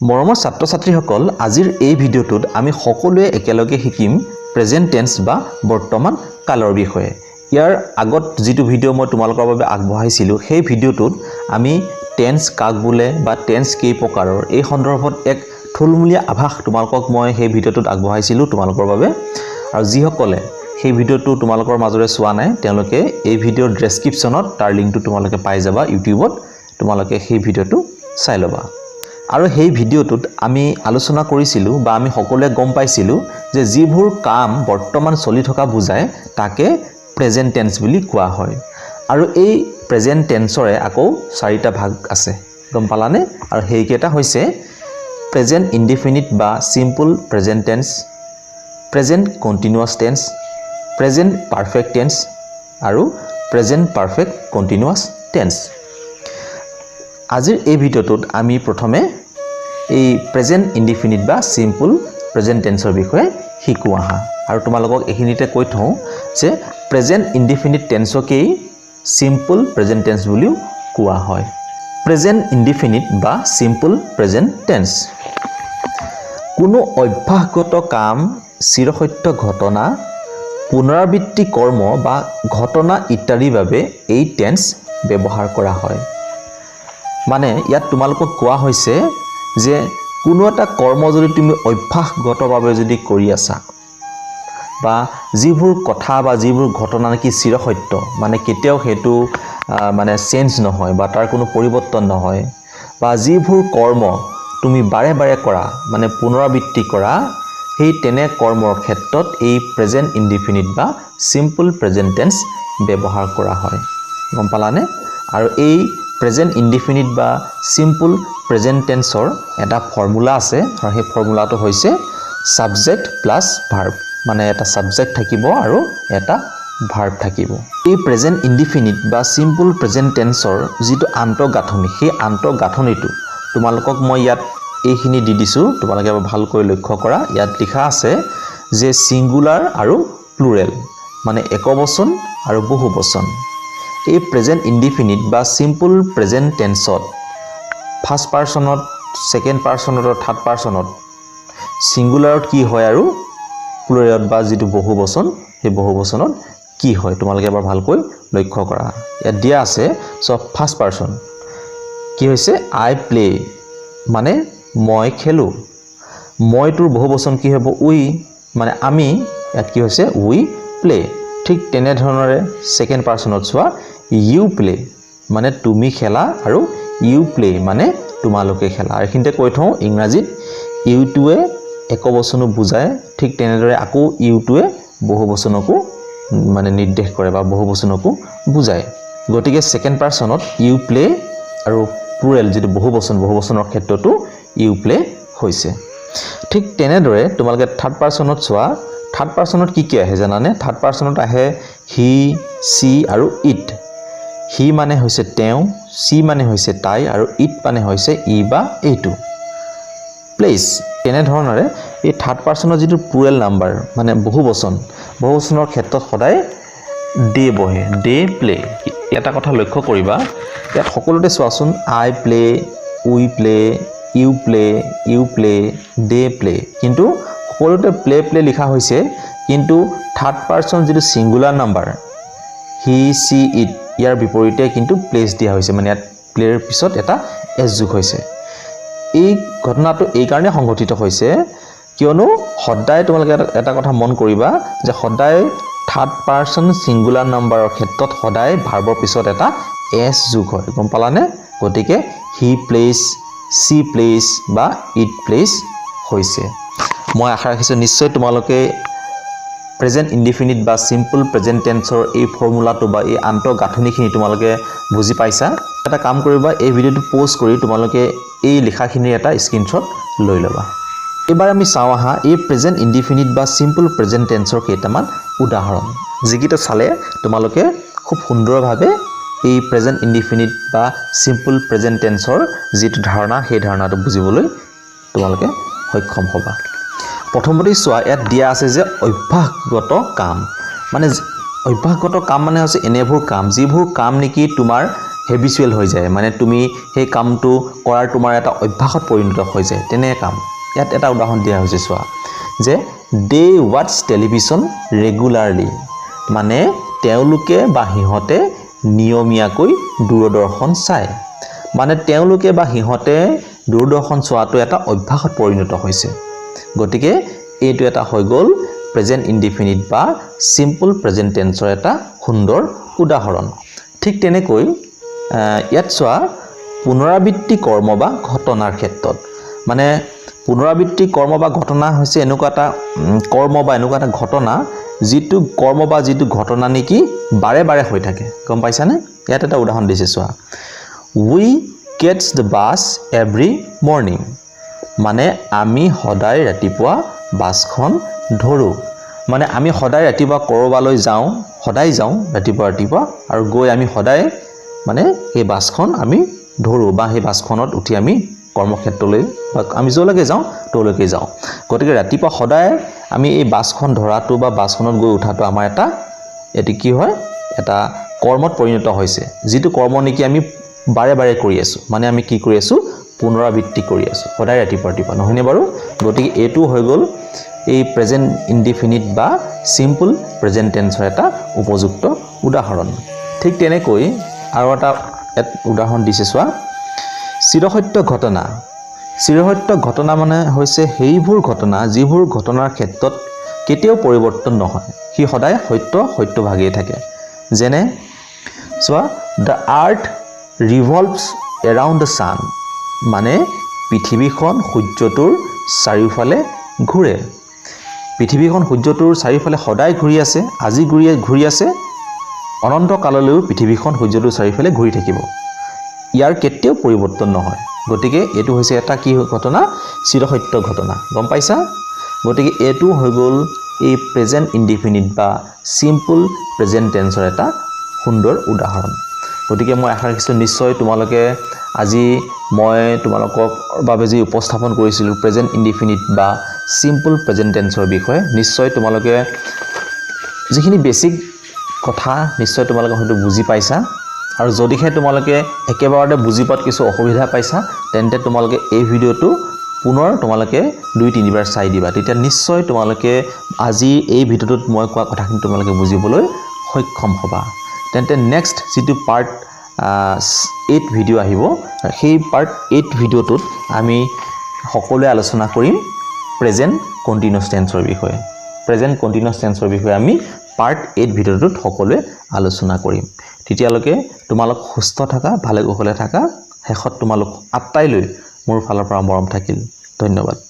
মৰমৰ ছাত্ৰ-ছাত্ৰীসকল আজিৰ এই ভিডিঅ'টোত আমি সকলোৱে একেলগে শিকিম প্ৰেজেন্ট টেন্স বা বৰ্তমান কালৰ বিষয়ে। ইয়াৰ আগত যেটো ভিডিঅ' মই তোমালোকৰ বাবে আগবঢ়াইছিলো সেই ভিডিঅ'টোত আমি টেন্স কাক বোলে বা টেন্স কেই প্ৰকাৰৰ এই সন্দৰ্ভত এক থুলমূলীয়া আভাস তোমালোকক মই সেই ভিডিঅ'টোত আগবঢ়াইছিলো তোমালোকৰ বাবে। আৰু যিসকলে সেই ভিডিঅ'টো তোমালোকৰ মাজৰে চোৱা নাই তেওঁলোকে এই ভিডিঅ'ৰ ডেসক্ৰিপচনত তাৰ লিংকটো তোমালোকে পাই যাবা ইউটিউবত, তোমালোকে সেই ভিডিঅ'টো চাই ল'বা। আৰু সেই ভিডিঅ'টোত আমি আলোচনা কৰিছিলো বা আমি সকলোৱে গম পাইছিলো যে যিবোৰ কাম বৰ্তমান চলি থকা বুজায় তাকে প্ৰেজেন্ট টেন্স বুলি কোৱা হয়। আৰু এই প্ৰেজেন্ট টেন্সৰে আকৌ চাৰিটা ভাগ আছে, গম পালানে? আৰু সেইকেইটা হৈছে প্ৰেজেন্ট ইনডিফিনিট বা simple present tense, present continuous tense, present perfect tense আৰু প্ৰেজেন্ট পাৰফেক্ট কন্টিনিউয়াস টেন্স। আজিৰ এই ভিডিঅ'টোত আমি প্ৰথমে এই প্ৰেজেন্ট ইনডিফিনিট বা সিম্পল প্ৰেজেন্ট টেন্সৰ বিষয়ে শিকো আহা। আৰু তোমালোকক এইখিনিতে কৈ থওঁ যে প্ৰেজেন্ট ইনডিফিনিট টেন্সকেই সিম্পল প্ৰেজেন্ট টেন্স বুলিও কোৱা হয়। প্ৰেজেন্ট ইনডিফিনিট বা সিম্পল প্ৰেজেন্ট টেন্স কোনো অভ্যাসগত কাম, চিৰসত্য ঘটনা, পুনৰাবৃত্তি কৰ্ম বা ঘটনা ইত্যাদিৰ বাবে এই টেন্স ব্যৱহাৰ কৰা হয়। মানে ইয়াত তোমালোকক কোৱা হৈছে যে কোনো এটা কৰ্ম যদি তুমি অভ্যাসগতভাৱে যদি কৰি আছা বা যিবোৰ কথা বা যিবোৰ ঘটনা নেকি চিৰসত্য, মানে কেতিয়াও হেতু মানে চেঞ্জ নহয় বা তাৰ কোনো পৰিৱৰ্তন নহয়, বা যিবোৰ কৰ্ম তুমি বাৰে বাৰে কৰা মানে পুনৰাবৃত্তি কৰা, সেই তেনে কৰ্মৰ ক্ষেত্ৰত এই প্ৰেজেন্ট ইনডিফিনিট বা সিম্পল প্ৰেজেন্ট টেন্স ব্যৱহাৰ কৰা হয়, গম পালানে? আৰু এই প্ৰেজেন্ট ইনডিফিনিট বা সিম্পল প্ৰেজেন্ট টেন্সৰ এটা ফৰ্মুলা আছে আৰু সেই ফৰ্মুলাটো হৈছে সাবজেক্ট প্লাস ভাৰ্ব, মানে এটা সাবজেক্ট থাকিব আৰু এটা ভাৰ্ব থাকিব। এই প্ৰেজেন্ট ইনডিফিনিট বা সিম্পল প্ৰেজেন্ট টেন্সৰ যেটো আন্তঃগাঁথনি, সেই আন্তঃগাঁথনিটো তোমালোকক মই ইয়াত এইখিনি দি দিছো, তোমালোকে ভালকৈ লক্ষ্য কৰা। ইয়াত লিখা আছে যে সিঙ্গুলাৰ আৰু প্লুৰেল, মানে একবচন আৰু বহুবচন। এই প্ৰেজেন্ট ইনডিফিনিট বা সিম্পল প্ৰেজেন্ট টেন্সত ফাৰ্স্ট পাৰ্সনত, সেকেন্ড পাৰ্সনত আৰু থাৰ্ড পাৰ্সনত সিঙ্গুলাৰত কি হয় আৰু প্লুৰেলত বা যেটো বহুবচন সেই বহুবচনত কি হয় তোমালোকে এবাৰ ভালকৈ লক্ষ্য কৰা। ইয়াত দিয়া আছে সব ফাৰ্স্ট পাৰ্সন কি হৈছে আই প্লে, মানে মই খেলো। মইটোৰ বহুবচন কি হ'ব উই, মানে আমি, ইয়াত কি হৈছে উই প্লে। ঠিক তেনে ধৰণৰে সেকেন্ড পাৰ্সনত চোৱা ইউ প্লে, মানে তুমি খেলা, আৰু ইউ প্লে মানে তোমালোকে খেলা। আৰু এইখিনিতে কৈ থওঁ ইংৰাজীত ইউটোৱে একবচনো বুজায়, ঠিক তেনেদৰে আকৌ ইউটোৱে বহুবচনকো মানে নিৰ্দেশ কৰে বা বহুবচনকো বুজায়। গতিকে সেকেন্ড পাৰ্সনত ইউ প্লে আৰু প্লুৰেল যেটো বহুবচনৰ ক্ষেত্ৰতো ইউ প্লে হৈছে। ঠিক তেনেদৰে তোমালোকে থাৰ্ড পাৰ্সনত চোৱা, থাৰ্ড পাৰ্সনত কি কি আহে জানানে? থাৰ্ড পাৰ্সনত আহে হি, সি আৰু ইট। হি মানে হৈছে তেওঁ, সি মানে হৈছে তাই, আৰু ইট মানে হৈছে ই বা এইটো। প্লেস তেনে ধৰণৰে এই থাৰ্ড পাৰ্সনৰ যেটো প্লুৰেল নাম্বাৰ মানে বহুবচনৰ ক্ষেত্ৰত সদায় ডে বহে, ডে প্লে। এটা কথা লক্ষ্য কৰিবা, ইয়াত সকলোতে চোৱাচোন I play, we play, you play, you play, they play, কিন্তু সকলোতে প্লে প্লে লিখা হৈছে, কিন্তু থাৰ্ড পাৰ্সন যেটো singular number he, she, it, ইয়াৰ বিপৰীতে কিন্তু প্লেস দিয়া হৈছে, মানে ইয়াত প্লেৰ পিছত এটা এছ যোগ হৈছে। এই ঘটনাটো এই কাৰণে সংঘটিত হৈছে কিয়নো সদায় তোমালোকে এটা কথা মন কৰিবা যে সদায় থাৰ্ড পাৰ্সন সিঙ্গুলাৰ নাম্বাৰৰ ক্ষেত্ৰত সদায় ভাৰ্বৰ পিছত এটা এছ যোগ হয়, গম পালানে? গতিকে হি প্লেস, সি প্লেস বা ইট প্লেস হৈছে। মই আশা ৰাখিছো নিশ্চয় তোমালোকে প্ৰেজেন্ট ইনডিফিনিট বা সিম্পল প্ৰেজেন্ট টেন্সৰ এই ফৰ্মুলাটো বা এই আন্তঃগাঁথনিখিনি তোমালোকে বুজি পাইছা। এটা কাম কৰিবা, এই ভিডিঅ'টো পজ কৰি তোমালোকে এই লিখাখিনিৰ এটা স্ক্ৰীনশ্বট লৈ ল'বা। এবাৰ আমি চাওঁ আহা এই প্ৰেজেন্ট ইনডিফিনিট বা সিম্পল প্ৰেজেন্ট টেন্সৰ কেইটামান উদাহৰণ, যিকেইটা চালে তোমালোকে খুব সুন্দৰভাৱে এই প্ৰেজেন্ট ইনডিফিনিট বা সিম্পল প্ৰেজেন্ট টেন্সৰ যেটো ধাৰণা সেই ধাৰণাটো বুজিবলৈ তোমালোকে সক্ষম হ'বা। প্ৰথমতে চোৱা, ইয়াত দিয়া আছে যে অভ্যাসগত কাম, মানে অভ্যাসগত কাম মানে হৈছে এনেবোৰ কাম যিবোৰ কাম নেকি তোমাৰ হেবিচুৱেল হৈ যায় মানে তুমি সেই কামটো কৰাৰ তোমাৰ এটা অভ্যাসত পৰিণত হৈ যায় তেনে কাম ইয়াত এটা উদাহৰণ দিয়া হৈছে চোৱা যে দে ৱাটচ টেলিভিছন ৰেগুলাৰলি মানে তেওঁলোকে বা সিহঁতে নিয়মীয়াকৈ দূৰদৰ্শন চায় মানে তেওঁলোকে বা সিহঁতে দূৰদৰ্শন চোৱাটো এটা অভ্যাসত পৰিণত হৈছে গতিকে এইটো এটা হৈ গ'ল প্ৰেজেন্ট ইনডিফিনিট বা সিম্পল প্ৰেজেন্ট টেন্সৰ এটা সুন্দৰ উদাহৰণ ঠিক তেনেকৈ ইয়াত চোৱা পুনৰাবৃত্তি কৰ্ম বা ঘটনাৰ ক্ষেত্ৰত মানে পুনৰাবৃত্তি কৰ্ম বা ঘটনা হৈছে এনেকুৱা এটা কৰ্ম বা এনেকুৱা এটা ঘটনা যিটো কৰ্ম বা যিটো ঘটনা নেকি বাৰে বাৰে হৈ থাকে গম পাইছানে ইয়াত এটা উদাহৰণ দিছে চোৱা উই কেটচ দ্য বাছ এভৰি মৰ্নিং মানে আমি সদায় ৰাতিপুৱা বাছখন ধৰো মানে আমি সদায় ৰাতিপুৱা কৰবালৈ যাওঁ সদায় যাওঁ ৰাতিপুৱা আৰু গৈ আমি সদায় মানে এই বাছখন আমি ধৰো বা সেই বাছখনত উঠি আমি কৰ্মক্ষেত্ৰলৈ বা আমি যলৈকে যাওঁ তলৈকে যাওঁ গতিকে ৰাতিপুৱা সদায় আমি এই বাছখন ধৰাটো বা বাছখনত গৈ উঠাটো আমাৰ এটি কি হয় এটা কৰ্মত পৰিণত হৈছে যিটো কৰ্ম নেকি আমি বাৰে বাৰে কৰি আছো মানে আমি কি কৰি আছো পুনৰাবৃত্তি কৰি আছো সদায় ৰাতিপুৱা নহয়নে বাৰু গতিকে এইটো হৈ গ'ল এই প্ৰেজেন্ট ইনডিফিনিট বা সিম্পল প্ৰেজেন্ট টেন্সৰ এটা উপযুক্ত উদাহৰণ ঠিক তেনেকৈ আৰু এটা উদাহৰণ দিছে চোৱা চিৰসত্য ঘটনা মানে হৈছে সেইবোৰ ঘটনা যিবোৰ ঘটনাৰ ক্ষেত্ৰত কেতিয়াও পৰিৱৰ্তন নহয় সি সদায় সত্যভাগেই থাকে যেনে চোৱা the earth revolves around the sun মানে পৃথিৱীখন সূৰ্যটোৰ চাৰিওফালে ঘূৰে পৃথিৱীখন সূৰ্যটোৰ চাৰিওফালে সদায় ঘূৰি আছে আজি ঘূৰি আছে অনন্ত কাললৈও পৃথিৱীখন সূৰ্যটোৰ চাৰিওফালে ঘূৰি থাকিব ইয়াৰ কেতিয়াও পৰিৱৰ্তন নহয় গতিকে এইটো হৈছে এটা কি ঘটনা চিৰসত্য ঘটনা গম পাইছা গতিকে এইটো হৈ গ'ল এই প্ৰেজেন্ট ইনডিফিনিট বা সিম্পল প্ৰেজেন্ট টেন্সৰ এটা সুন্দৰ উদাহৰণ গতিকে মই আশা ৰাখিছোঁ নিশ্চয় তোমালোকে আজি মই তোমালোকৰ বাবে যি উপস্থাপন কৰিছিলোঁ প্ৰেজেন্ট ইনডিফিনিট বা সিম্পল প্ৰেজেন্ট টেন্সৰ বিষয়ে নিশ্চয় তোমালোকে যিখিনি বেসিক কথা নিশ্চয় তোমালোকে হয়তো বুজি পাইছা আৰু যদিহে তোমালোকে একেবাৰতে বুজি পোৱাত কিছু অসুবিধা পাইছা তেন্তে তোমালোকে এই ভিডিঅ'টো পুনৰ তোমালোকে 2-3 বাৰ চাই দিবা তেতিয়া নিশ্চয় তোমালোকে আজি এই ভিডিঅ'টোত মই কোৱা কথাখিনি তোমালোকে বুজিবলৈ সক্ষম হ'বা তেন্তে নেক্সট যেটো পাৰ্ট 8 ভিডিঅ' আহিব সেই পাৰ্ট 8 ভিডিঅ'টোত আমি সকলোৱে আলোচনা কৰিম প্ৰেজেন্ট কন্টিনিউয়াছ টেন্সৰ বিষয়ে প্ৰেজেন্ট কন্টিনিউয়াছ টেন্সৰ বিষয়ে আমি পাৰ্ট 8 ভিডিঅ'টোত সকলোৱে আলোচনা কৰিম তেতিয়ালৈকে তোমালোক সুস্থ থাকা ভালে কুশলে থাকা হেখত তোমালোক আটাইলৈ মোৰ ফালৰ পৰা মৰম থাকিল ধন্যবাদ